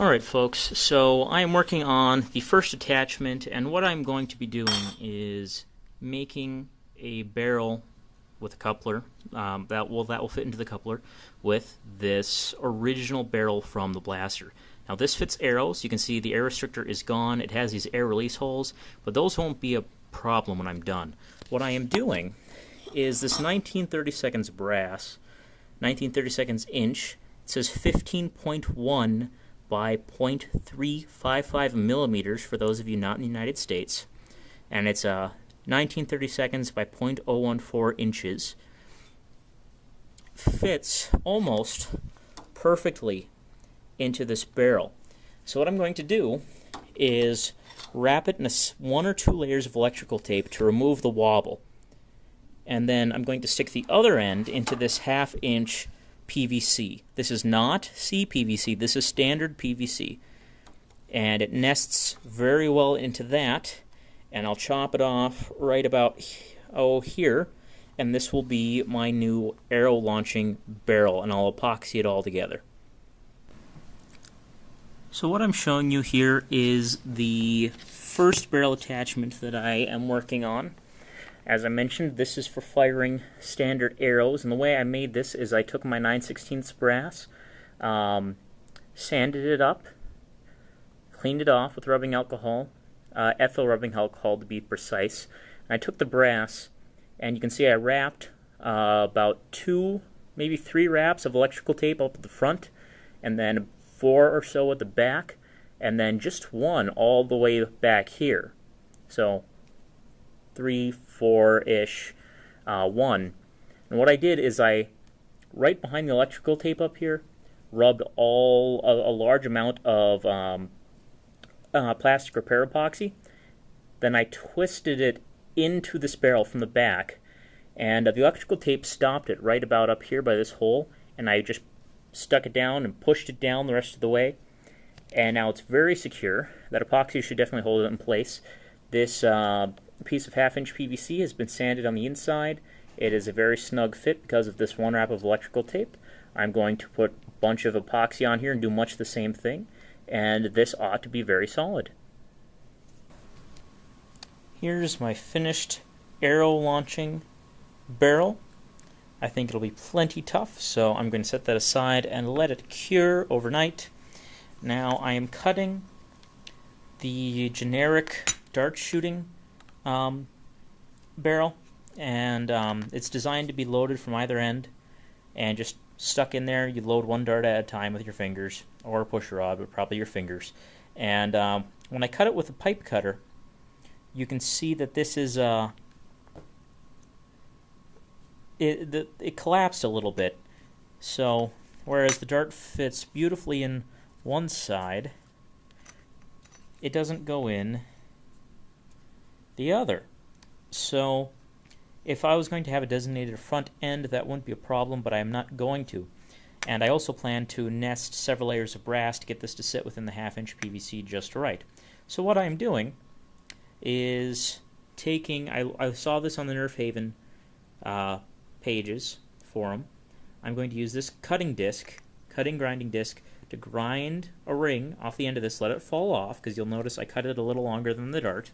Alright folks, so I am working on the first attachment, and what I'm going to be doing is making a barrel with a coupler that will fit into the coupler with this original barrel from the blaster. Now this fits arrows. You can see the air restrictor is gone. It has these air release holes, but those won't be a problem when I'm done. What I am doing is this 1932 brass, 1932 inch. It says 15.1 by 0.355 millimeters for those of you not in the United States, and it's 1932 by 0.014 inches. Fits almost perfectly into this barrel. So what I'm going to do is wrap it in one or two layers of electrical tape to remove the wobble, and then I'm going to stick the other end into this 1/2 inch PVC. This is not CPVC, this is standard PVC. And it nests very well into that, and I'll chop it off right about here, and this will be my new arrow launching barrel, and I'll epoxy it all together. So what I'm showing you here is the first barrel attachment that I am working on. As I mentioned, this is for firing standard arrows, and the way I made this is I took my 9/16 brass, sanded it up, cleaned it off with rubbing alcohol, ethyl rubbing alcohol to be precise. And I took the brass, and you can see I wrapped about 2, maybe 3 wraps of electrical tape up at the front, and then 4 or so at the back, and then just 1 all the way back here. So 3, 4-ish, 1. And what I did is right behind the electrical tape up here, rubbed a large amount of plastic repair epoxy. Then I twisted it into this barrel from the back, and the electrical tape stopped it right about up here by this hole, and I just stuck it down and pushed it down the rest of the way. And now it's very secure. That epoxy should definitely hold it in place. This piece of 1/2 inch PVC has been sanded on the inside. It is a very snug fit because of this 1 wrap of electrical tape. I'm going to put a bunch of epoxy on here and do much the same thing, and this ought to be very solid. Here's my finished arrow launching barrel. I think it'll be plenty tough, so I'm going to set that aside and let it cure overnight. Now I am cutting the generic dart shooting barrel, and it's designed to be loaded from either end and just stuck in there. You load 1 dart at a time with your fingers, or a push rod, but probably your fingers. And when I cut it with a pipe cutter, you can see that this is it collapsed a little bit. So whereas the dart fits beautifully in one side, it doesn't go in the other. So if I was going to have a designated front end, that wouldn't be a problem, but I am not going to. And I also plan to nest several layers of brass to get this to sit within the 1/2 inch PVC just right. So what I'm doing is taking, I saw this on the Nerf Haven pages, forum. I'm going to use this grinding disc, to grind a ring off the end of this, let it fall off, because you'll notice I cut it a little longer than the dart.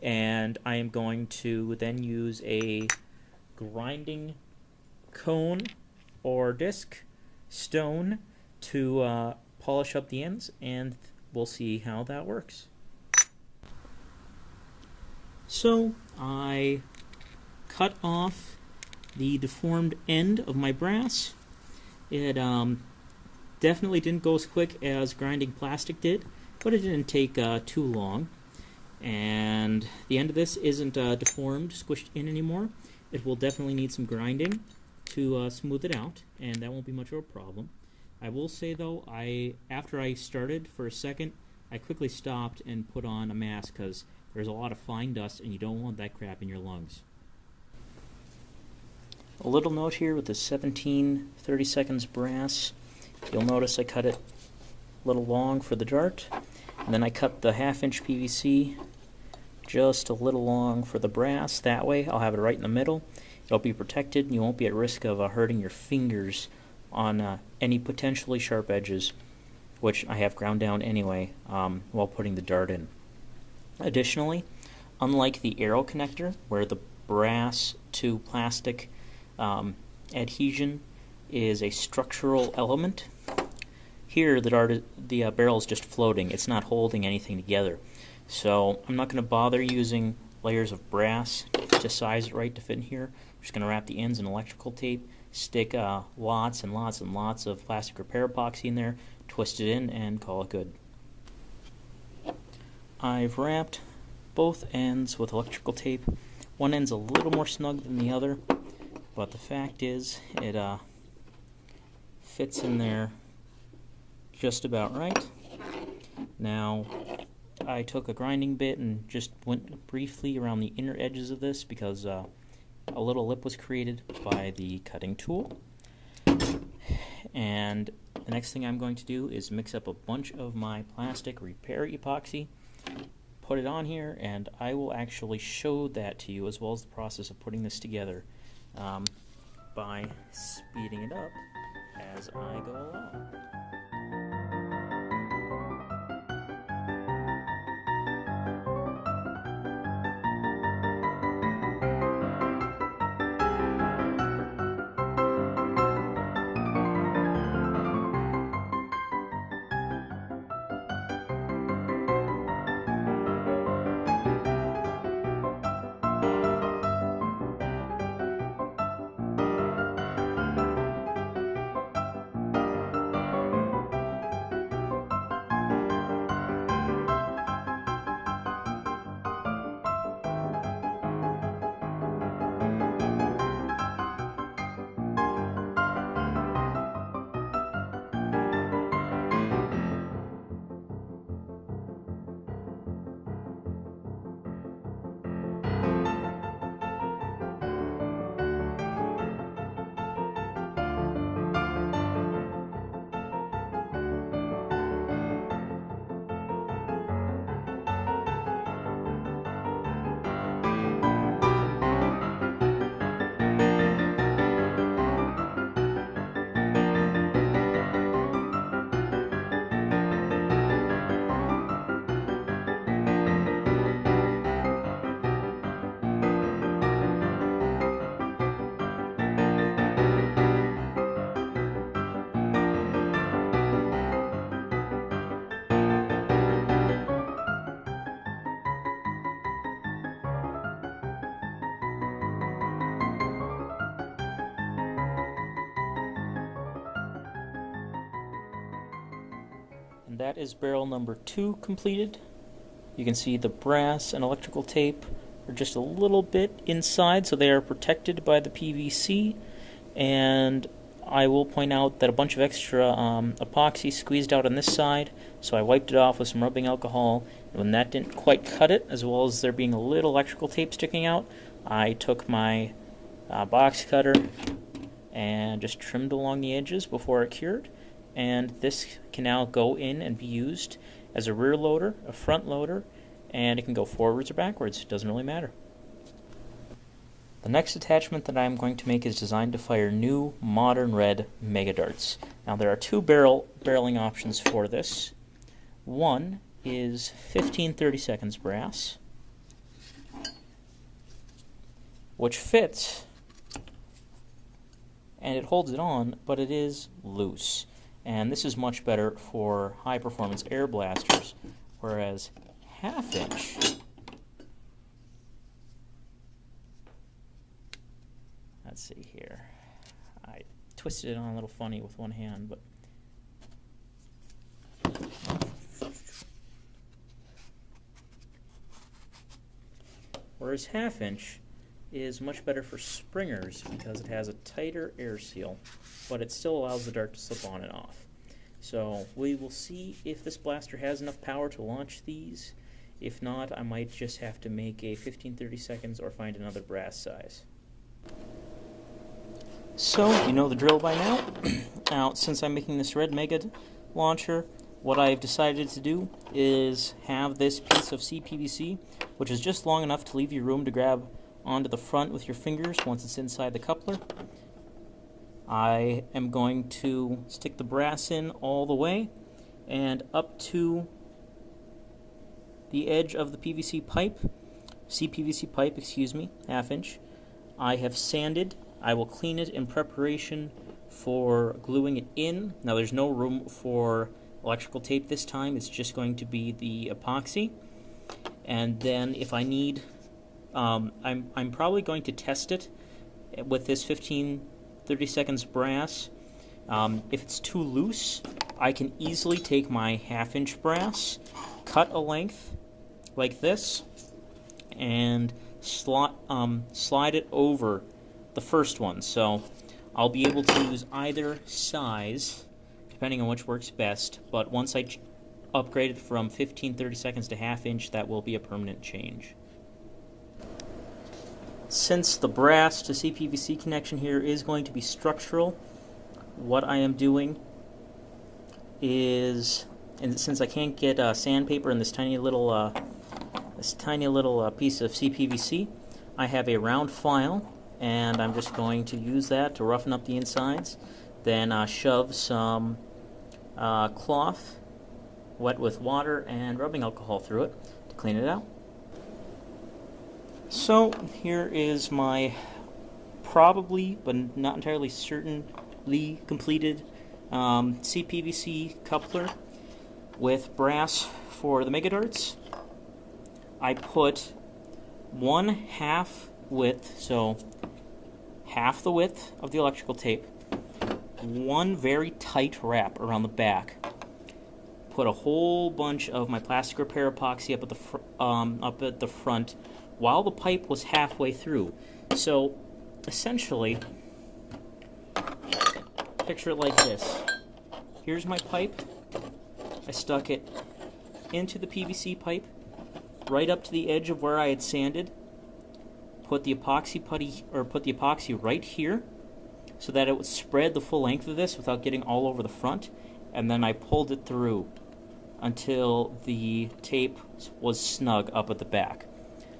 And I am going to then use a grinding cone or disc stone to polish up the ends, and we'll see how that works. So I cut off the deformed end of my brass. It definitely didn't go as quick as grinding plastic did, but it didn't take too long. And the end of this isn't deformed, squished in anymore. It will definitely need some grinding to smooth it out, and that won't be much of a problem. I will say though, after I started for a second, I quickly stopped and put on a mask because there's a lot of fine dust and you don't want that crap in your lungs. A little note here with the 17/32 brass. You'll notice I cut it a little long for the dart, and then I cut the 1/2 inch PVC just a little long for the brass. That way I'll have it right in the middle. It'll be protected and you won't be at risk of hurting your fingers on any potentially sharp edges which I have ground down anyway while putting the dart in. Additionally, unlike the arrow connector, where the brass to plastic adhesion is a structural element, here the barrel is just floating. It's not holding anything together. So I'm not going to bother using layers of brass to size it right to fit in here. I'm just going to wrap the ends in electrical tape, stick lots and lots and lots of plastic repair epoxy in there, twist it in, and call it good. I've wrapped both ends with electrical tape. One end's a little more snug than the other, but the fact is it fits in there just about right. Now, I took a grinding bit and just went briefly around the inner edges of this because a little lip was created by the cutting tool. And the next thing I'm going to do is mix up a bunch of my plastic repair epoxy, put it on here, and I will actually show that to you as well as the process of putting this together by speeding it up as I go along. And that is barrel number 2 completed. You can see the brass and electrical tape are just a little bit inside, so they are protected by the PVC. And I will point out that a bunch of extra epoxy squeezed out on this side, so I wiped it off with some rubbing alcohol. And when that didn't quite cut it, as well as there being a little electrical tape sticking out, I took my box cutter and just trimmed along the edges before it cured. And this can now go in and be used as a rear loader, a front loader, and it can go forwards or backwards. It doesn't really matter. The next attachment that I'm going to make is designed to fire new modern red mega darts. Now there are two barreling options for this. One is 15-30 seconds brass, which fits and it holds it on, but it is loose. And this is much better for high-performance air blasters, whereas half-inch, let's see here, I twisted it on a little funny with one hand, but whereas half-inch is much better for springers because it has a tighter air seal, but it still allows the dart to slip on and off. So we will see if this blaster has enough power to launch these. If not, I might just have to make a 15-30 seconds or find another brass size. So, you know the drill by now. Now, since I'm making this red mega launcher, what I've decided to do is have this piece of CPVC, which is just long enough to leave you room to grab onto the front with your fingers once it's inside the coupler. I am going to stick the brass in all the way and up to the edge of the PVC pipe, CPVC pipe, excuse me, 1/2 inch. I have sanded. I will clean it in preparation for gluing it in. Now there's no room for electrical tape this time. It's just going to be the epoxy. And then if I need, I'm probably going to test it with this 15-30 seconds brass. If it's too loose, I can easily take my 1/2 inch brass, cut a length like this, and slide it over the first one. So I'll be able to use either size depending on which works best, but once I upgrade it from 15-30 seconds to 1/2 inch, that will be a permanent change. Since the brass to CPVC connection here is going to be structural, what I am doing is, and since I can't get sandpaper in this tiny little piece of CPVC, I have a round file, and I'm just going to use that to roughen up the insides. Then shove some cloth wet with water and rubbing alcohol through it to clean it out. So here is my probably, but not entirely certainly completed CPVC coupler with brass for the mega darts. I put 1/2 width, so half the width of the electrical tape, one very tight wrap around the back. Put a whole bunch of my plastic repair epoxy up at the front while the pipe was halfway through. So essentially, picture it like this. Here's my pipe. I stuck it into the PVC pipe, right up to the edge of where I had sanded. Put the epoxy right here, so that it would spread the full length of this without getting all over the front, and then I pulled it through until the tape was snug up at the back.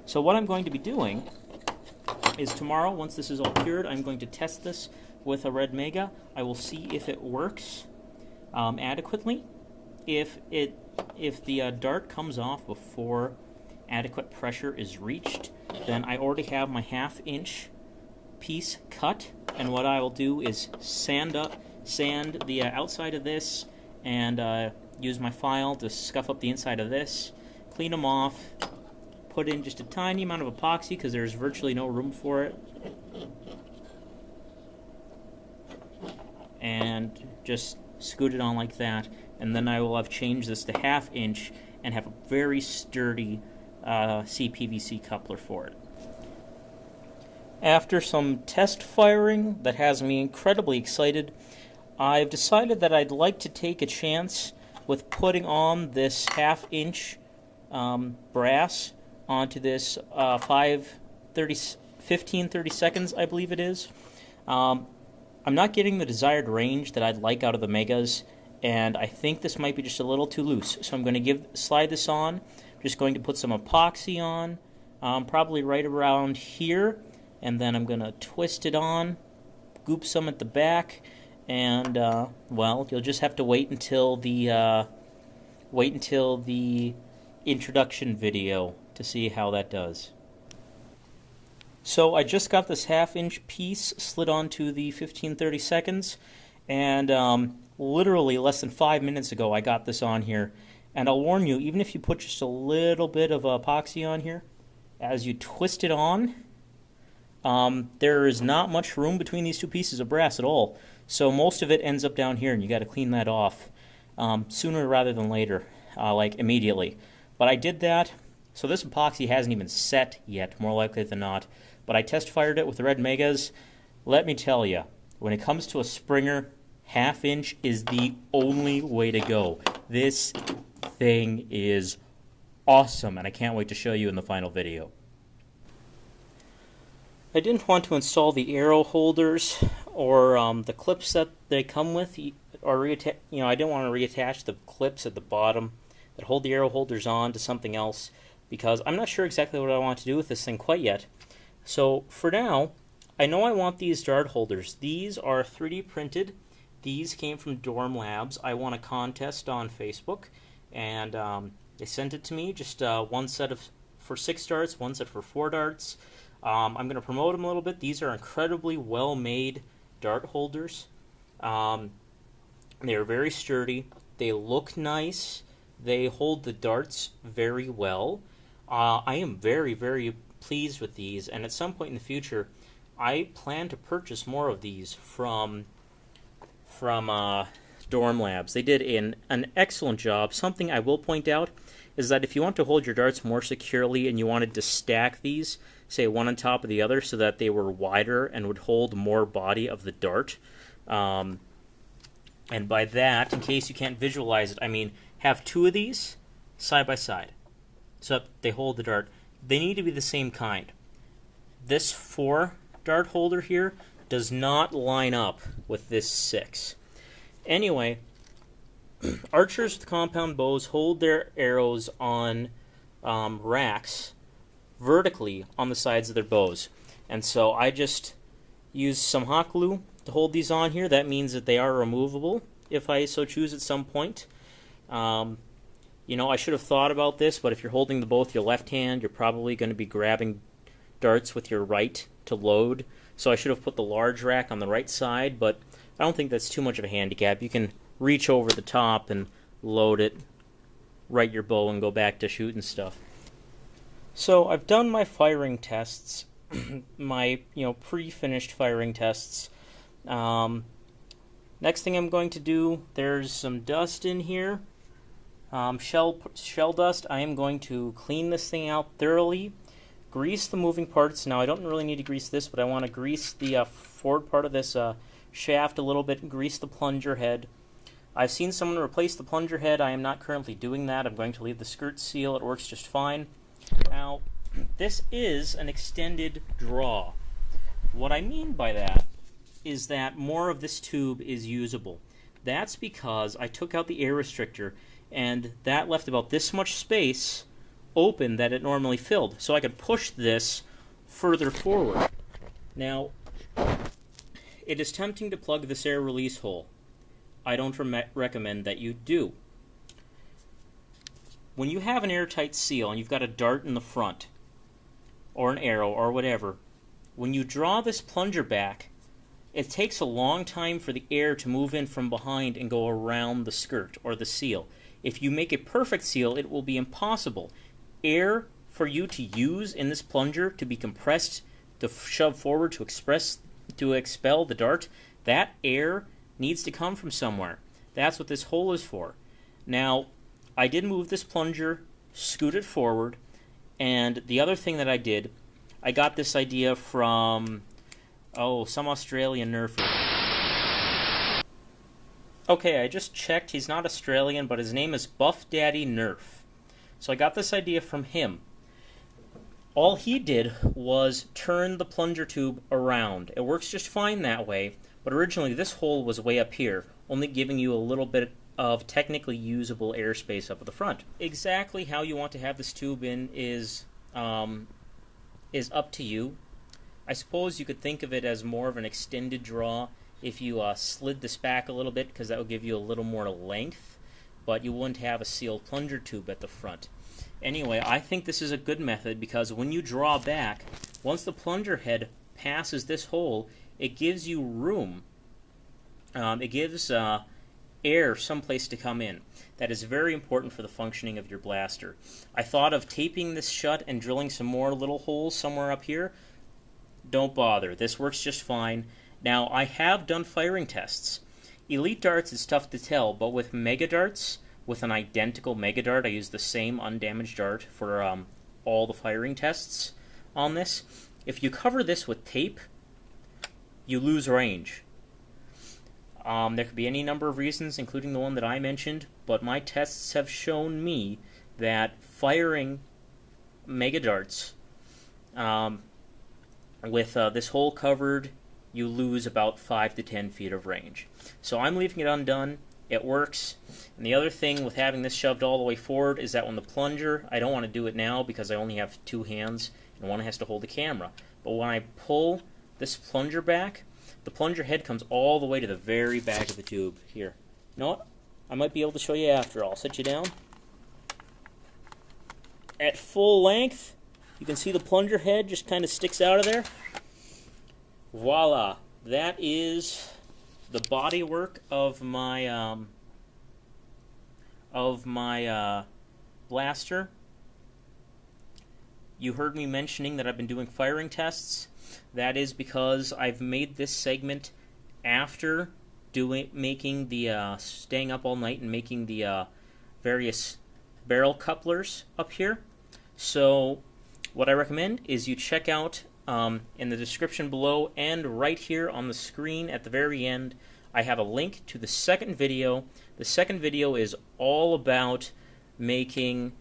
So what I'm going to be doing is tomorrow, once this is all cured, I'm going to test this with a red Mega. I will see if it works adequately. If the dart comes off before adequate pressure is reached, then I already have my 1/2 inch piece cut, and what I will do is sand the outside of this, and use my file to scuff up the inside of this, clean them off, put in just a tiny amount of epoxy because there's virtually no room for it, and just scoot it on like that, and then I will have changed this to 1/2 inch and have a very sturdy CPVC coupler for it. After some test firing that has me incredibly excited, I've decided that I'd like to take a chance with putting on this 1/2 inch brass onto this 15-30 seconds, I believe it is. I'm not getting the desired range that I'd like out of the Megas, and I think this might be just a little too loose. So I'm going to slide this on. I'm just going to put some epoxy on, probably right around here, and then I'm going to twist it on, goop some at the back, and well, you'll just have to wait until the introduction video to see how that does. So I just got this 1/2 inch piece slid onto the 15-30 seconds, and literally less than 5 minutes ago I got this on here. And I'll warn you, even if you put just a little bit of epoxy on here, as you twist it on, there is not much room between these two pieces of brass at all. So most of it ends up down here, and you got to clean that off sooner rather than later, like immediately. But I did that, so this epoxy hasn't even set yet, more likely than not. But I test fired it with the red Megas. Let me tell you, when it comes to a Springer, 1/2 inch is the only way to go. This thing is awesome, and I can't wait to show you in the final video. I didn't want to install the arrow holders or the clips that they come with, or I didn't want to reattach the clips at the bottom that hold the arrow holders on to something else, because I'm not sure exactly what I want to do with this thing quite yet. So for now, I know I want these dart holders. These are 3D printed. These came from Dorm Labs. I won a contest on Facebook, and they sent it to me. Just one set for 6 darts, one set for 4 darts. I'm going to promote them a little bit. These are incredibly well-made dart holders. They are very sturdy. They look nice. They hold the darts very well. I am very, very pleased with these, and at some point in the future, I plan to purchase more of these from Dorm Labs. They did an excellent job. Something I will point out is that if you want to hold your darts more securely and you wanted to stack these, say one on top of the other so that they were wider and would hold more body of the dart, and by that, in case you can't visualize it, I mean have 2 of these side by side so that they hold the dart. They need to be the same kind. This 4 dart holder here does not line up with this 6. Anyway, archers with compound bows hold their arrows on racks vertically on the sides of their bows. And so I just use some hot glue to hold these on here. That means that they are removable if I so choose at some point. You know, I should have thought about this, but if you're holding the bow with your left hand, you're probably going to be grabbing darts with your right to load. So I should have put the large rack on the right side, but I don't think that's too much of a handicap. You can reach over the top and load it, right your bow, and go back to shooting stuff. So I've done my firing tests, my pre-finished firing tests. Next thing I'm going to do, there's some dust in here. Shell dust. I am going to clean this thing out thoroughly, grease the moving parts. Now I don't really need to grease this, but I want to grease the forward part of this shaft a little bit and grease the plunger head. I've seen someone replace the plunger head. I am not currently doing that. I'm going to leave the skirt seal. It works just fine. Now, this is an extended draw. What I mean by that is that more of this tube is usable. That's because I took out the air restrictor, and that left about this much space open that it normally filled. So I could push this further forward. Now, it is tempting to plug this air release hole. I don't recommend that you do. When you have an airtight seal and you've got a dart in the front, or an arrow, or whatever, when you draw this plunger back, it takes a long time for the air to move in from behind and go around the skirt or the seal. If you make a perfect seal, it will be impossible. Air for you to use in this plunger to be compressed, to shove forward, to expel the dart, that air needs to come from somewhere. That's what this hole is for. Now, I did move this plunger, scoot it forward, and the other thing that I did, I got this idea from, some Australian nerfer. Okay, I just checked. He's not Australian, but his name is Buff Daddy Nerf. So I got this idea from him. All he did was turn the plunger tube around. It works just fine that way, but originally this hole was way up here, only giving you a little bit of technically usable airspace up at the front. Exactly how you want to have this tube in is up to you. I suppose you could think of it as more of an extended draw if you slid this back a little bit, because that would give you a little more length, but you wouldn't have a sealed plunger tube at the front. Anyway, I think this is a good method because when you draw back, once the plunger head passes this hole, it gives you room. It gives air someplace to come in. That is very important for the functioning of your blaster. I thought of taping this shut and drilling some more little holes somewhere up here. Don't bother. This works just fine. Now, I have done firing tests. Elite darts is tough to tell, but with mega darts, with an identical mega dart, I use the same undamaged dart for all the firing tests on this. If you cover this with tape, you lose range. There could be any number of reasons, including the one that I mentioned, but my tests have shown me that firing mega darts with this hole covered, you lose about 5 to 10 feet of range. So I'm leaving it undone. It works. And the other thing with having this shoved all the way forward is that when the plunger, I don't want to do it now because I only have 2 hands and one has to hold the camera. But when I pull this plunger back, the plunger head comes all the way to the very back of the tube. Here. You know what? I might be able to show you after. I'll set you down. At full length, you can see the plunger head just kind of sticks out of there. Voila. That is the body work of my blaster. You heard me mentioning that I've been doing firing tests. That is because I've made this segment after making the staying up all night and making the various barrel couplers up here. So what I recommend is you check out in the description below and right here on the screen at the very end, I have a link to the second video. The second video is all about making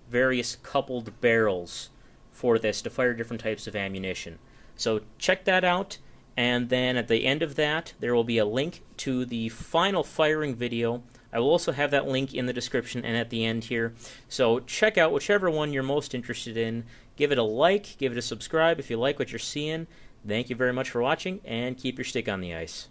various coupled barrels for this to fire different types of ammunition. So check that out, and then at the end of that there will be a link to the final firing video. I will also have that link in the description and at the end here. So check out whichever one you're most interested in. Give it a like, give it a subscribe if you like what you're seeing. Thank you very much for watching, and keep your stick on the ice.